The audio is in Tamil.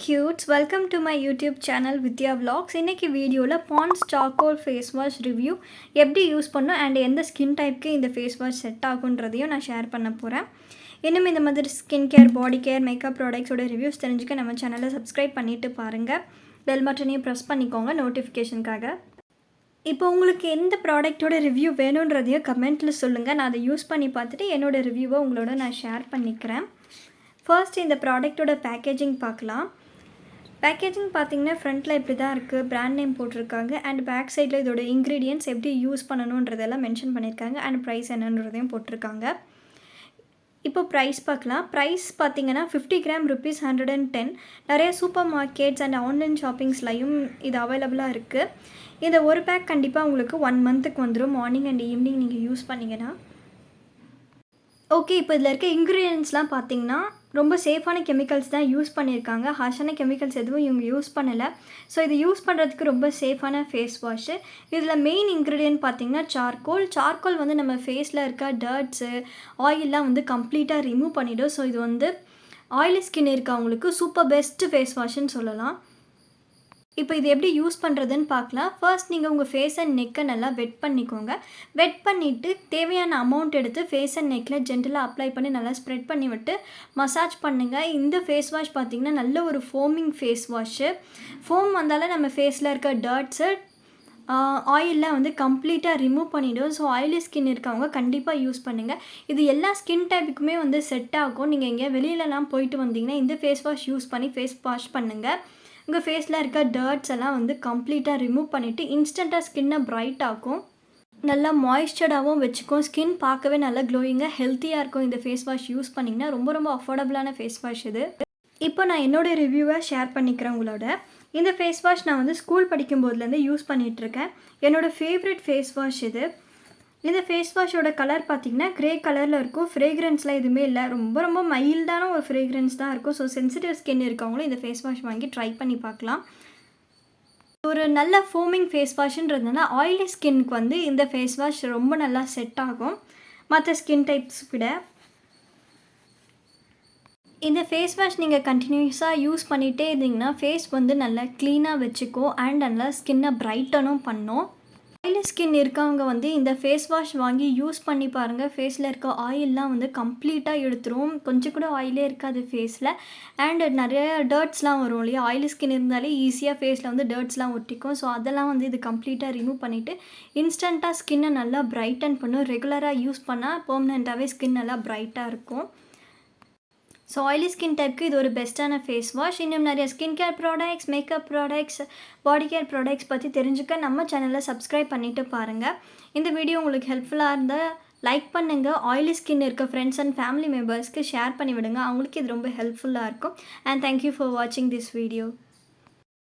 cutes, welcome to my YouTube channel Vidya Vlogs. இன்னைக்கு வீடியோல Pond's charcoal face wash review எப்படி யூஸ் பண்ணனும் and எந்த ஸ்கின் டைப்க்கு இந்த face wash செட் ஆகும்ன்றதையும் நான் ஷேர் பண்ண போறேன். இன்னும் இந்த மாதிரி ஸ்கின் கேர், பாடி கேர், மேக்கப் ப்ராடக்ட்ஸ் ஓட ரிவ்யூஸ் தெரிஞ்சுக்க நம்ம சேனலை சப்ஸ்கிரைப் பண்ணிட்டு பாருங்க. பெல் பட்டனையும் பிரஸ் பண்ணிக்கோங்க நோட்டிஃபிகேஷனுக்காக. இப்போ உங்களுக்கு எந்த ப்ராடக்ட்டோட ரிவ்யூ வேணும்ன்றதையும் கமெண்ட்ல சொல்லுங்க. நான் அதை யூஸ் பண்ணி பார்த்துட்டு என்னோட ரிவ்யூவை உங்களோட நான் ஷேர் பண்ணிக்கிறேன். ஃபர்ஸ்ட் இந்த ப்ராடக்ட்டோட பேக்கேஜிங் பார்க்கலாம். பேக்கேஜிங் பார்த்தீங்கன்னா ஃப்ரண்ட்டில் இப்படி தான் இருக்குது, பிராண்ட் நேம் போட்டிருக்காங்க அண்ட் பேக் சைடில் இதோட இன்க்ரீடியன்ட்ஸ் எப்படி யூஸ் பண்ணணுன்றதெல்லாம் மென்ஷன் பண்ணியிருக்காங்க அண்ட் ப்ரைஸ் என்னன்றதையும் போட்டிருக்காங்க. இப்போ ப்ரைஸ் பார்க்கலாம். ப்ரைஸ் பார்த்தீங்கன்னா 50 கிராம் ருபீஸ் 110. நிறைய சூப்பர் மார்க்கெட்ஸ் அண்ட் ஆன்லைன் ஷாப்பிங்ஸ்லையும் இது அவைலபிளாக இருக்குது. இந்த ஒரு பேக் கண்டிப்பாக உங்களுக்கு 1 மந்த்துக்கு வந்துடும். மார்னிங் அண்ட் ஈவினிங் நீங்கள் யூஸ் பண்ணிங்கன்னா ஓகே. இப்போ இதில் இருக்க இன்க்ரீடியன்ட்ஸ்லாம் பார்த்தீங்கன்னா ரொம்ப சேஃபான கெமிக்கல்ஸ் தான் யூஸ் பண்ணியிருக்காங்க. ஹார்ஷான கெமிக்கல்ஸ் எதுவும் இவங்க யூஸ் பண்ணலை. ஸோ இது யூஸ் பண்ணுறதுக்கு ரொம்ப சேஃபான ஃபேஸ் வாஷு. இதில் மெயின் இன்க்ரீடியன்ட் பார்த்திங்கன்னா சார்கோல் வந்து நம்ம ஃபேஸில் இருக்க டர்ட்ஸு, ஆயிலெலாம் வந்து கம்ப்ளீட்டாக ரிமூவ் பண்ணிவிடும். ஸோ இது வந்து ஆயிலி ஸ்கின் இருக்கவங்களுக்கு சூப்பர் பெஸ்ட்டு ஃபேஸ் வாஷ்ன்னு சொல்லலாம். இப்போ இது எப்படி யூஸ் பண்ணுறதுன்னு பார்க்கலாம். ஃபர்ஸ்ட் நீங்கள் உங்கள் ஃபேஸ் அண்ட் நெக்கை நல்லா வெட் பண்ணிக்கோங்க. வெட் பண்ணிவிட்டு தேவையான அமௌண்ட் எடுத்து ஃபேஸ் அண்ட் நெக்கில் ஜென்டலாக அப்ளை பண்ணி நல்லா ஸ்ப்ரெட் பண்ணி விட்டு மசாஜ் பண்ணுங்கள். இந்த ஃபேஸ் வாஷ் பார்த்திங்கன்னா நல்ல ஒரு ஃபோமிங் ஃபேஸ் வாஷு. ஃபோம் வந்தாலும் நம்ம ஃபேஸில் இருக்க டர்ட்ஸு, ஆயிலெலாம் வந்து கம்ப்ளீட்டாக ரிமூவ் பண்ணிவிடும். ஸோ ஆயிலி ஸ்கின் இருக்கவங்க கண்டிப்பாக யூஸ் பண்ணுங்கள். இது எல்லா ஸ்கின் டைப்புக்குமே வந்து செட் ஆகும். நீங்கள் எங்கேயா வெளியிலலாம் போயிட்டு வந்தீங்கன்னா இந்த ஃபேஸ் வாஷ் யூஸ் பண்ணி ஃபேஸ் வாஷ் பண்ணுங்கள். உங்கள் ஃபேஸில் இருக்க டர்ட்ஸ் எல்லாம் வந்து கம்ப்ளீட்டாக ரிமூவ் பண்ணிவிட்டு இன்ஸ்டண்ட்டாக ஸ்கின்னை பிரைட் ஆகும், நல்லா மாய்ஸ்சர்டாகவும் வச்சுக்கும். ஸ்கின் பார்க்கவே நல்லா க்ளோயிங்காக ஹெல்த்தியாக இருக்கும். இந்த ஃபேஸ் வாஷ் யூஸ் பண்ணிங்கன்னா ரொம்ப ரொம்ப அஃபோர்டபுளான ஃபேஸ் வாஷ் இது. இப்போ நான் என்னோடய ரிவ்யூவை ஷேர் பண்ணிக்கிறேன் உங்களோட. இந்த ஃபேஸ் வாஷ் நான் வந்து ஸ்கூல் படிக்கும்போதுலேருந்து யூஸ் பண்ணிகிட்ருக்கேன். என்னோடய ஃபேவரட் ஃபேஸ் வாஷ் இது. இந்த ஃபேஸ் வாஷோட கலர் பார்த்திங்கன்னா க்ரே கலரில் இருக்கும். ஃப்ரேக்ரன்ஸ்லாம் எதுவுமே இல்லை. ரொம்ப ரொம்ப மைல்டான ஒரு ஃப்ரேக்ரன்ஸ் தான் இருக்கும். ஸோ சென்சிட்டிவ் ஸ்கின் இருக்கவங்களும் இந்த ஃபேஸ் வாஷ் வாங்கி ட்ரை பண்ணி பார்க்கலாம். ஒரு நல்ல ஃபோமிங் ஃபேஸ் வாஷ்ன்றதுனால ஆயிலி ஸ்கின்னுக்கு வந்து இந்த ஃபேஸ் வாஷ் ரொம்ப நல்லா செட் ஆகும் மற்ற ஸ்கின் டைப்ஸ் விட. இந்த ஃபேஸ் வாஷ் நீங்கள் கண்டினியூஸாக யூஸ் பண்ணிகிட்டே இருந்தீங்கன்னா ஃபேஸ் வந்து நல்லா க்ளீனாக வச்சுக்கும் அண்ட் நல்லா ஸ்கின்னை பிரைட்டனும் பண்ணும். ஆயிலி ஸ்கின் இருக்கவங்க வந்து இந்த ஃபேஸ் வாஷ் வாங்கி யூஸ் பண்ணி பாருங்கள். ஃபேஸில் இருக்க ஆயிலெலாம் வந்து கம்ப்ளீட்டாக எடுத்துரும். கொஞ்சம் கூட ஆயிலே இருக்காது ஃபேஸில். அண்ட் நிறைய டர்ட்ஸ்லாம் வரும் இல்லையா, ஆயிலி ஸ்கின் இருந்தாலே ஈஸியாக ஃபேஸில் வந்து டர்ட்ஸ்லாம் ஒட்டிக்கும். ஸோ அதெல்லாம் வந்து இது கம்ப்ளீட்டாக ரிமூவ் பண்ணிவிட்டு இன்ஸ்டண்ட்டாக ஸ்கின்னை நல்லா பிரைட்டன் பண்ணும். ரெகுலராக யூஸ் பண்ணால் பெர்மனெண்ட்டாகவே ஸ்கின் நல்லா பிரைட்டாக இருக்கும். ஸோ ஆயிலி ஸ்கின் டைப்புக்கு இது ஒரு பெஸ்ட்டான ஃபேஸ் வாஷ். இன்னும் நிறைய skin care products, makeup products, body care products பற்றி தெரிஞ்சுக்க நம்ம சேனலை சப்ஸ்கிரைப் பண்ணிவிட்டு பாருங்கள். இந்த வீடியோ உங்களுக்கு ஹெல்ப்ஃபுல்லாக இருந்தால் லைக் பண்ணுங்கள். ஆயிலி ஸ்கின் இருக்க ஃப்ரெண்ட்ஸ் அண்ட் ஃபேமிலி மெம்பர்ஸ்க்கு ஷேர் பண்ணி விடுங்க. அவங்களுக்கு இது ரொம்ப ஹெல்ப்ஃபுல்லாக இருக்கும். அண்ட் தேங்க்யூ ஃபார் வாட்சிங் திஸ் வீடியோ.